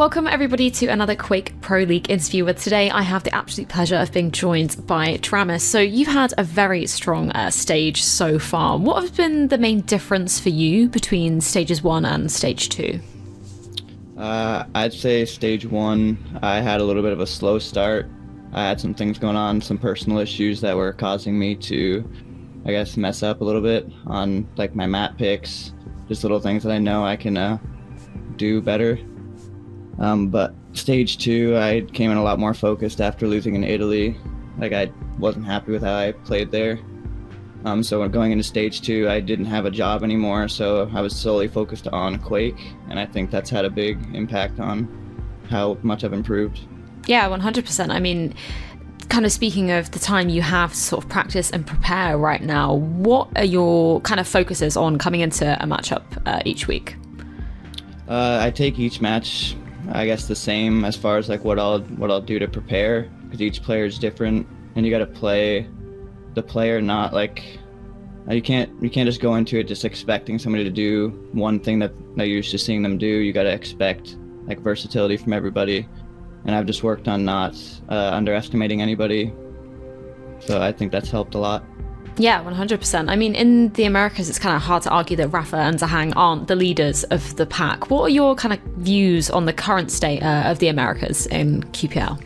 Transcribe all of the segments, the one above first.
Welcome everybody to another Quake Pro League interview, where today I have the absolute pleasure of being joined by Dramis. So you've had a very strong stage so far. What has been the main difference for you between stages 1 and stage 2? I'd say stage 1, I had a little bit of a slow start. I had some things going on, some personal issues that were causing me to, I guess, mess up a little bit on like my map picks, just little things that I know I can do better. But stage 2, I came in a lot more focused after losing in Italy. Like, I wasn't happy with how I played there. So going into stage 2, I didn't have a job anymore, so I was solely focused on Quake, and I think that's had a big impact on how much I've improved. Yeah, 100%. I mean, kind of speaking of the time you have to sort of practice and prepare right now, what are your kind of focuses on coming into a matchup each week? I take each match, I guess, the same as far as like what I'll do to prepare, because each player is different, and you got to play the player, not like you can't just go into it just expecting somebody to do one thing that you're used to seeing them do. You got to expect like versatility from everybody, and I've just worked on not underestimating anybody, so I think that's helped a lot. Yeah, 100%. I mean, in the Americas, it's kind of hard to argue that Rafa and Zahang aren't the leaders of the pack. What are your kind of views on the current state of the Americas in QPL?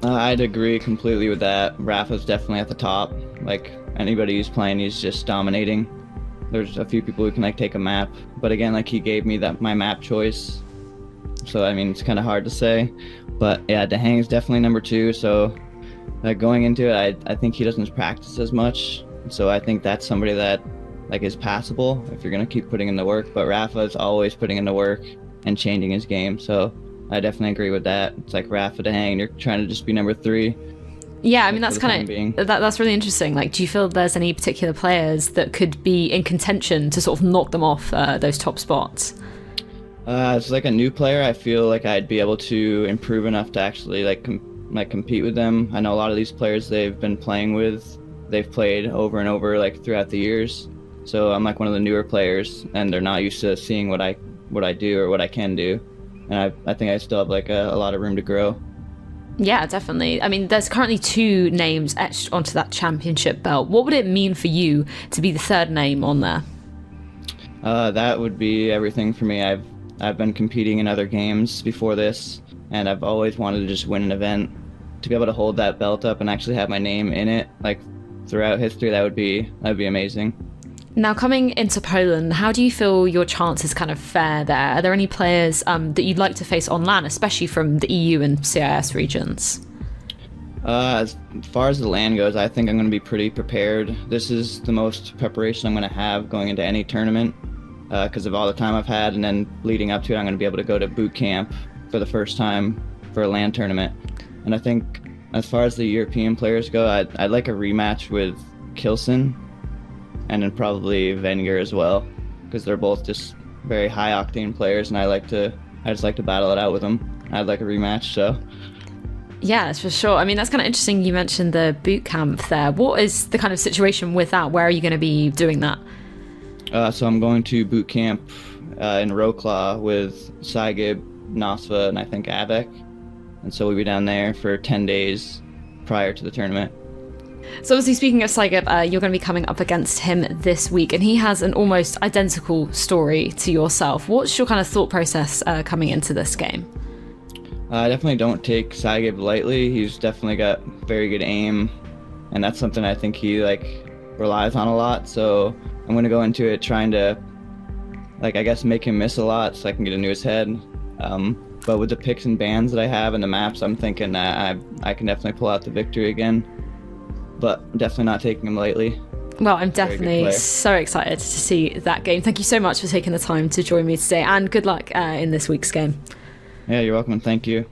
I'd agree completely with that. Rafa's definitely at the top. Like, anybody who's playing, he's just dominating. There's a few people who can like take a map, but again, like, he gave me my map choice. So I mean, it's kind of hard to say. But yeah, Zahang's definitely number 2. So going into it, I think he doesn't practice as much. So I think that's somebody that like is passable if you're gonna keep putting in the work. But Rafa is always putting in the work and changing his game. So I definitely agree with that. It's like Rafa to Hang, you're trying to just be number 3. Yeah, I mean, that's kind of that's really interesting. Like, do you feel there's any particular players that could be in contention to sort of knock them off those top spots? As like a new player, I feel like I'd be able to improve enough to actually like compete with them. I know a lot of these players they've been playing with, they've played over and over like throughout the years. So I'm like one of the newer players, and they're not used to seeing what I do or what I can do. And I think I still have like a lot of room to grow. Yeah, definitely. I mean, there's currently 2 names etched onto that championship belt. What would it mean for you to be the 3rd name on there? That would be everything for me. I've been competing in other games before this, and I've always wanted to just win an event. To be able to hold that belt up and actually have my name in it, like throughout history, that'd be amazing. Now, coming into Poland, how do you feel your chances kind of fare there? Are there any players that you'd like to face on LAN, especially from the EU and CIS regions? As far as the LAN goes, I think I'm going to be pretty prepared. This is the most preparation I'm going to have going into any tournament because of all the time I've had, and then leading up to it, I'm going to be able to go to boot camp for the first time for a LAN tournament. And I think as far as the European players go, I'd like a rematch with Kilson, and then probably Wenger as well, because they're both just very high octane players, and I just like to battle it out with them. I'd like a rematch, so. Yeah, for sure. I mean, that's kind of interesting. You mentioned the boot camp there. What is the kind of situation with that? Where are you going to be doing that? So I'm going to boot camp in Wrocław with Saigib, Nasva, and I think Avek. And so we'll be down there for 10 days prior to the tournament. So obviously, speaking of Saigib, you're going to be coming up against him this week, and he has an almost identical story to yourself. What's your kind of thought process coming into this game? I definitely don't take Saigib lightly. He's definitely got very good aim, and that's something I think he like relies on a lot. So I'm going to go into it trying to, like, I guess make him miss a lot so I can get into his head. But with the picks and bans that I have and the maps, I'm thinking that I can definitely pull out the victory again. But definitely not taking him lightly. Well, I'm definitely so excited to see that game. Thank you so much for taking the time to join me today, and good luck in this week's game. Yeah, you're welcome, and thank you.